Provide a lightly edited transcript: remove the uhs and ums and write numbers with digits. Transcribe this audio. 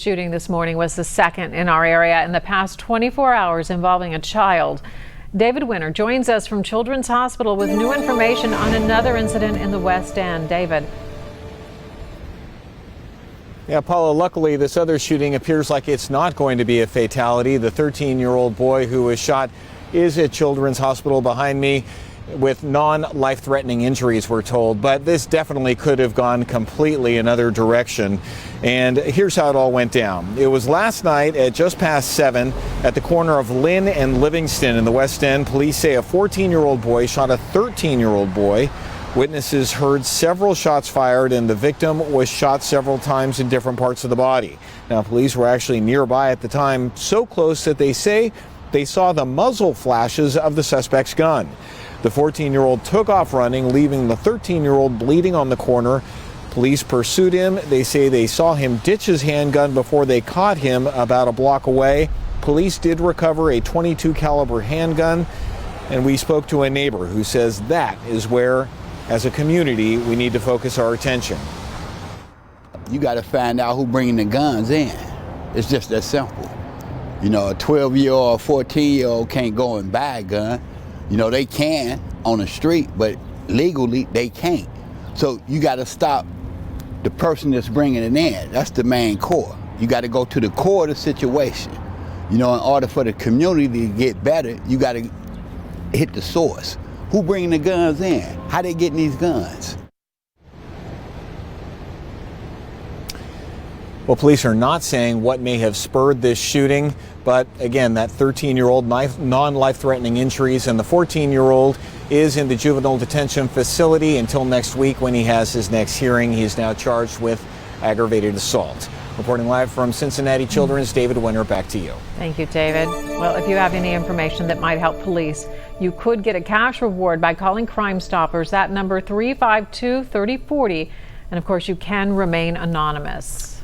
shooting this morning was the second in our area in the past 24 hours involving a child. David Winter joins us from Children's Hospital with new information on another incident in the West End. David. Yeah, Paula, luckily this other shooting appears like it's not going to be a fatality. The 13-year-old boy who was shot is at Children's Hospital behind me with non-life-threatening injuries, we're told. But this definitely could have gone completely another direction. And here's how it all went down. It was last night at just past 7 at the corner of Lynn and Livingston in the West End. Police say a 14-year-old boy shot a 13-year-old boy. Witnesses heard several shots fired, and the victim was shot several times in different parts of the body. Now, police were actually nearby at the time, so close that they say they saw the muzzle flashes of the suspect's gun. The 14-year-old took off running, leaving the 13-year-old bleeding on the corner. Police pursued him. They say they saw him ditch his handgun before they caught him about a block away. Police did recover a .22 caliber handgun, and we spoke to a neighbor who says that is where, as a community, we need to focus our attention. You got to find out who bringing the guns in. It's just that simple. You know, a 12-year-old or 14-year-old can't go and buy a gun. You know, they can on the street, but legally they can't. So you got to stop the person that's bringing it in. That's the main core. You got to go to the core of the situation. You know, in order for the community to get better, you got to hit the source. Who bringing the guns in? How they getting these guns? Well, police are not saying what may have spurred this shooting, but again, that 13-year-old non-life-threatening injuries, and the 14-year-old is in the juvenile detention facility until next week when he has his next hearing. He is now charged with aggravated assault. Reporting live from Cincinnati Children's, David Winter, back to you. Thank you, David. Well, if you have any information that might help police, you could get a cash reward by calling Crime Stoppers. That number 352-3040. And of course, you can remain anonymous.